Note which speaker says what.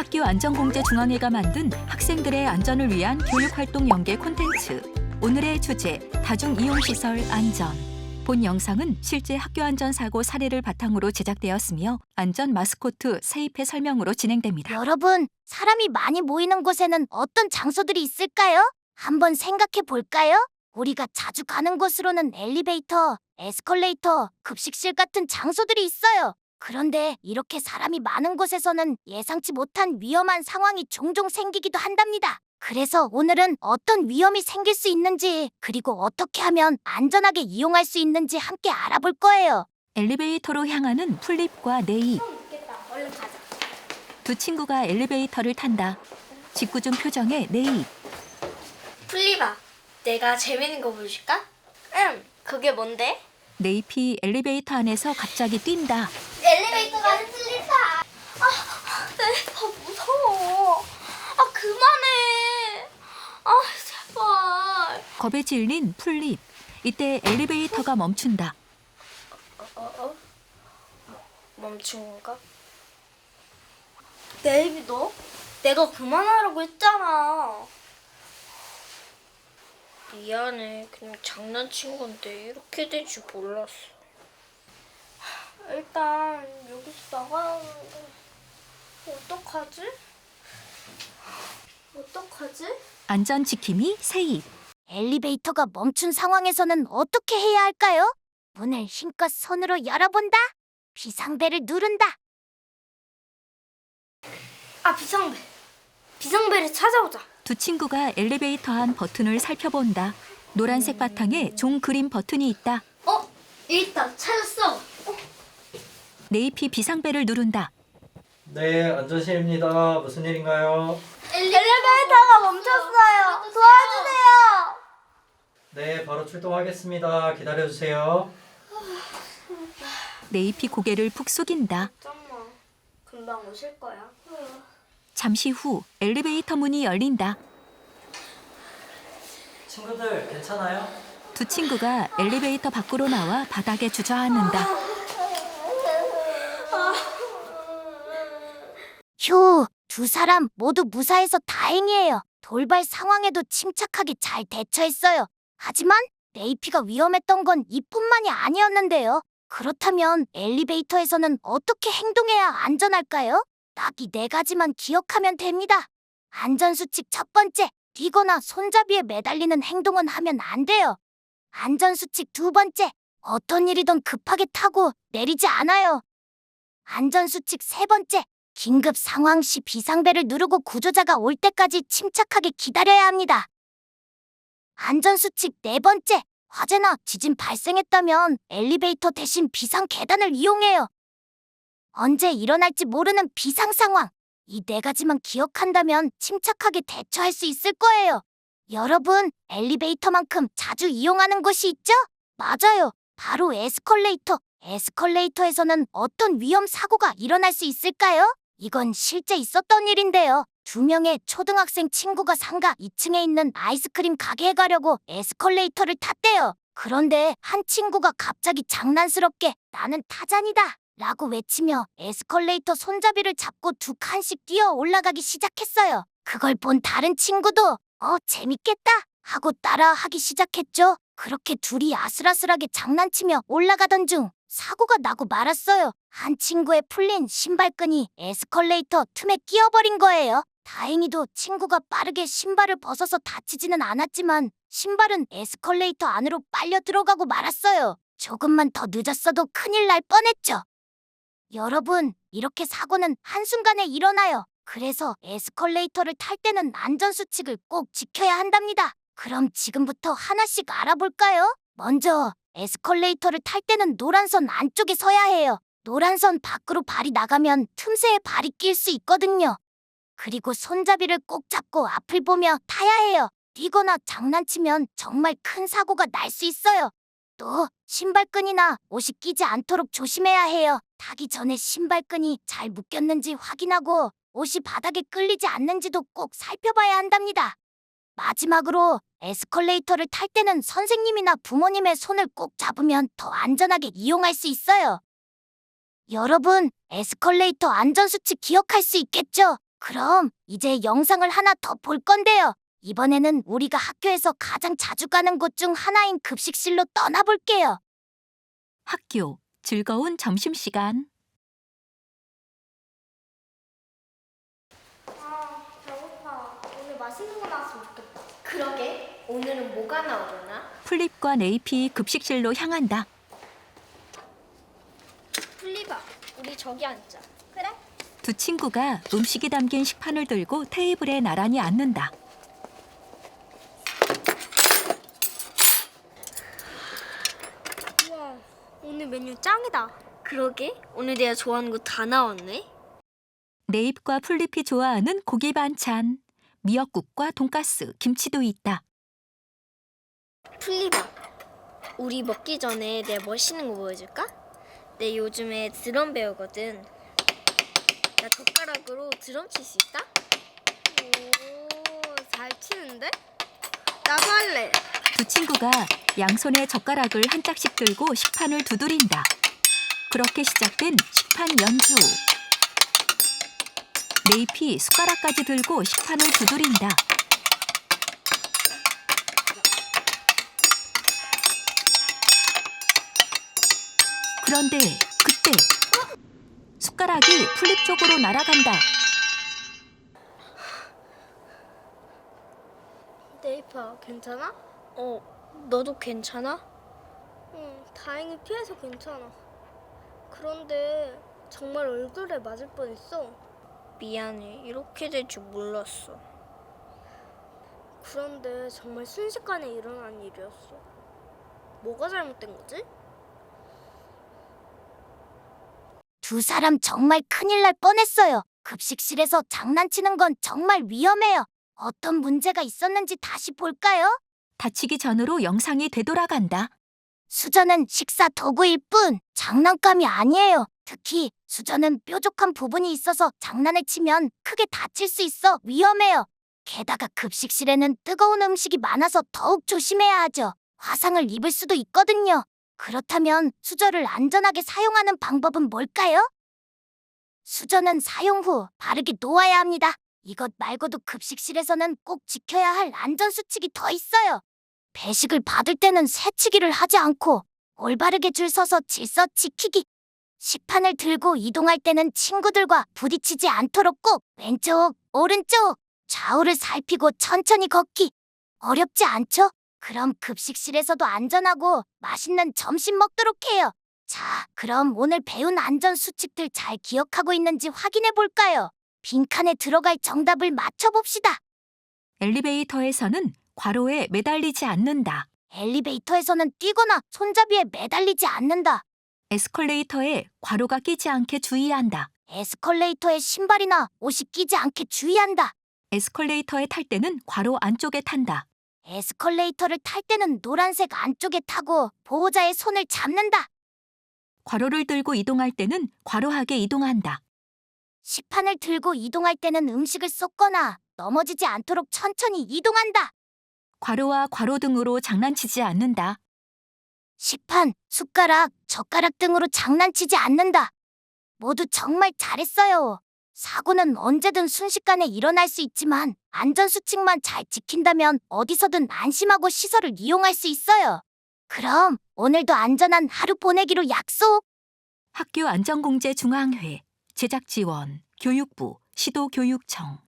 Speaker 1: 학교안전공제중앙회가 만든 학생들의 안전을 위한 교육활동 연계 콘텐츠. 오늘의 주제, 다중이용시설 안전. 본 영상은 실제 학교안전사고 사례를 바탕으로 제작되었으며 안전 마스코트 세입회 설명으로 진행됩니다.
Speaker 2: 여러분, 사람이 많이 모이는 곳에는 어떤 장소들이 있을까요? 한번 생각해 볼까요? 우리가 자주 가는 곳으로는 엘리베이터, 에스컬레이터, 급식실 같은 장소들이 있어요. 그런데 이렇게 사람이 많은 곳에서는 예상치 못한 위험한 상황이 종종 생기기도 한답니다. 그래서 오늘은 어떤 위험이 생길 수 있는지, 그리고 어떻게 하면 안전하게 이용할 수 있는지 함께 알아볼 거예요.
Speaker 1: 엘리베이터로 향하는 풀립과 네입.
Speaker 2: 얼른 가자.
Speaker 1: 두 친구가 엘리베이터를 탄다. 직구 중 표정의 네입.
Speaker 3: 풀리바, 내가 재밌는 거 보여줄까? 응, 그게 뭔데?
Speaker 1: 네입이 엘리베이터 안에서 갑자기 뛴다.
Speaker 3: 엘리베이터 가는 풀리바. 무서워. 그만해. 제발.
Speaker 1: 겁에 질린 풀립. 이때 엘리베이터가 멈춘다.
Speaker 3: 멈춘 건가? 네이비 너? 내가 그만하라고 했잖아. 미안해. 그냥 장난친 건데 이렇게 될 줄 몰랐어. 일단 여기서 나가야 하는데 어떡하지?
Speaker 1: 안전 지킴이 세입.
Speaker 2: 엘리베이터가 멈춘 상황에서는 어떻게 해야 할까요? 문을 힘껏 손으로 열어본다. 비상벨을 누른다.
Speaker 3: 비상벨. 비상벨을 찾아오자.
Speaker 1: 두 친구가 엘리베이터 안 버튼을 살펴본다. 노란색 바탕에 종 그림 버튼이 있다.
Speaker 3: 일단 찾았어.
Speaker 1: 네잎이 비상벨을 누른다.
Speaker 4: 네, 안전실입니다. 무슨 일인가요?
Speaker 3: 엘리베이터가 멈췄어요. 도와주세요.
Speaker 4: 네, 바로 출동하겠습니다. 기다려주세요.
Speaker 1: 네잎이 고개를 푹 숙인다.
Speaker 3: 잠깐만. 금방 오실 거야.
Speaker 1: 잠시 후 엘리베이터 문이 열린다.
Speaker 4: 친구들, 괜찮아요?
Speaker 1: 두 친구가 엘리베이터 밖으로 나와 바닥에 주저앉는다.
Speaker 2: 휴, 두 사람 모두 무사해서 다행이에요. 돌발 상황에도 침착하게 잘 대처했어요. 하지만 네이피가 위험했던 건 이뿐만이 아니었는데요. 그렇다면 엘리베이터에서는 어떻게 행동해야 안전할까요? 딱 이 4가지만 기억하면 됩니다. 안전수칙 첫 번째, 뛰거나 손잡이에 매달리는 행동은 하면 안 돼요. 안전수칙 두 번째, 어떤 일이든 급하게 타고 내리지 않아요. 안전수칙 세 번째, 긴급 상황 시 비상벨을 누르고 구조자가 올 때까지 침착하게 기다려야 합니다. 안전수칙 네 번째, 화재나 지진 발생했다면 엘리베이터 대신 비상 계단을 이용해요. 언제 일어날지 모르는 비상 상황, 이 4가지만 기억한다면 침착하게 대처할 수 있을 거예요. 여러분, 엘리베이터만큼 자주 이용하는 곳이 있죠? 맞아요. 바로 에스컬레이터. 에스컬레이터에서는 어떤 위험 사고가 일어날 수 있을까요? 이건 실제 있었던 일인데요. 2명의 초등학생 친구가 상가 2층에 있는 아이스크림 가게에 가려고 에스컬레이터를 탔대요. 그런데 한 친구가 갑자기 장난스럽게 나는 타잔이다 라고 외치며 에스컬레이터 손잡이를 잡고 2칸씩 뛰어 올라가기 시작했어요. 그걸 본 다른 친구도 재밌겠다 하고 따라하기 시작했죠. 그렇게 둘이 아슬아슬하게 장난치며 올라가던 중 사고가 나고 말았어요. 한 친구의 풀린 신발끈이 에스컬레이터 틈에 끼어버린 거예요. 다행히도 친구가 빠르게 신발을 벗어서 다치지는 않았지만 신발은 에스컬레이터 안으로 빨려 들어가고 말았어요. 조금만 더 늦었어도 큰일 날 뻔했죠. 여러분, 이렇게 사고는 한순간에 일어나요. 그래서 에스컬레이터를 탈 때는 안전수칙을 꼭 지켜야 한답니다. 그럼 지금부터 하나씩 알아볼까요? 먼저 에스컬레이터를 탈 때는 노란선 안쪽에 서야 해요. 노란선 밖으로 발이 나가면 틈새에 발이 낄 수 있거든요. 그리고 손잡이를 꼭 잡고 앞을 보며 타야 해요. 뛰거나 장난치면 정말 큰 사고가 날 수 있어요. 또 신발끈이나 옷이 끼지 않도록 조심해야 해요. 타기 전에 신발끈이 잘 묶였는지 확인하고 옷이 바닥에 끌리지 않는지도 꼭 살펴봐야 한답니다. 마지막으로 에스컬레이터를 탈 때는 선생님이나 부모님의 손을 꼭 잡으면 더 안전하게 이용할 수 있어요. 여러분, 에스컬레이터 안전수칙 기억할 수 있겠죠? 그럼 이제 영상을 하나 더 볼 건데요. 이번에는 우리가 학교에서 가장 자주 가는 곳 중 하나인 급식실로 떠나볼게요.
Speaker 1: 학교, 즐거운 점심시간.
Speaker 3: 아, 배고파. 오늘 맛있는 거 나왔으면 좋겠다. 그러게. 오늘은 뭐가 나오려나?
Speaker 1: 플립과 네이피 급식실로 향한다.
Speaker 3: 플리바, 우리 저기 앉자. 그래?
Speaker 1: 두 친구가 음식이 담긴 식판을 들고 테이블에 나란히 앉는다.
Speaker 3: 우와, 오늘 메뉴 짱이다. 그러게. 오늘 내가 좋아하는 거 다 나왔네.
Speaker 1: 네잎과 플립이 좋아하는 고기 반찬. 미역국과 돈가스, 김치도 있다.
Speaker 3: 플리바, 우리 먹기 전에 내가 멋있는 거 보여줄까? 내 요즘에 드럼 배우거든. 나 젓가락으로 드럼 칠 수 있다? 오, 잘 치는데? 나도 할래.
Speaker 1: 두 친구가 양손에 젓가락을 한 짝씩 들고 식판을 두드린다. 그렇게 시작된 식판 연주. 네잎이 숟가락까지 들고 식판을 두드린다. 그런데 그때 숟가락이 플립 쪽으로 날아간다.
Speaker 3: 네이파, 괜찮아? 너도 괜찮아? 응, 다행히 피해서 괜찮아. 그런데 정말 얼굴에 맞을 뻔했어. 미안해, 이렇게 될 줄 몰랐어. 그런데 정말 순식간에 일어난 일이었어. 뭐가 잘못된 거지?
Speaker 2: 두 사람 정말 큰일 날 뻔했어요. 급식실에서 장난치는 건 정말 위험해요. 어떤 문제가 있었는지 다시 볼까요?
Speaker 1: 다치기 전으로 영상이 되돌아간다.
Speaker 2: 수저는 식사 도구일 뿐 장난감이 아니에요. 특히 수저는 뾰족한 부분이 있어서 장난을 치면 크게 다칠 수 있어 위험해요. 게다가 급식실에는 뜨거운 음식이 많아서 더욱 조심해야 하죠. 화상을 입을 수도 있거든요. 그렇다면 수저를 안전하게 사용하는 방법은 뭘까요? 수저는 사용 후 바르게 놓아야 합니다. 이것 말고도 급식실에서는 꼭 지켜야 할 안전수칙이 더 있어요. 배식을 받을 때는 새치기를 하지 않고 올바르게 줄 서서 질서 지키기. 식판을 들고 이동할 때는 친구들과 부딪히지 않도록 꼭 왼쪽, 오른쪽, 좌우를 살피고 천천히 걷기. 어렵지 않죠? 그럼 급식실에서도 안전하고 맛있는 점심 먹도록 해요. 자, 그럼 오늘 배운 안전 수칙들 잘 기억하고 있는지 확인해 볼까요? 빈칸에 들어갈 정답을 맞춰봅시다.
Speaker 1: 엘리베이터에서는 괄호에 매달리지 않는다.
Speaker 2: 엘리베이터에서는 뛰거나 손잡이에 매달리지 않는다.
Speaker 1: 에스컬레이터에 괄호가 끼지 않게 주의한다.
Speaker 2: 에스컬레이터에 신발이나 옷이 끼지 않게 주의한다.
Speaker 1: 에스컬레이터에 탈 때는 괄호 안쪽에 탄다.
Speaker 2: 에스컬레이터를 탈 때는 노란색 안쪽에 타고 보호자의 손을 잡는다.
Speaker 1: 괄호를 들고 이동할 때는 괄호하게 이동한다.
Speaker 2: 식판을 들고 이동할 때는 음식을 쏟거나 넘어지지 않도록 천천히 이동한다.
Speaker 1: 괄호와 괄호 등으로 장난치지 않는다.
Speaker 2: 식판, 숟가락, 젓가락 등으로 장난치지 않는다. 모두 정말 잘했어요. 사고는 언제든 순식간에 일어날 수 있지만 안전수칙만 잘 지킨다면 어디서든 안심하고 시설을 이용할 수 있어요. 그럼 오늘도 안전한 하루 보내기로 약속!
Speaker 1: 학교 안전공제 중앙회, 제작 지원, 교육부, 시도교육청.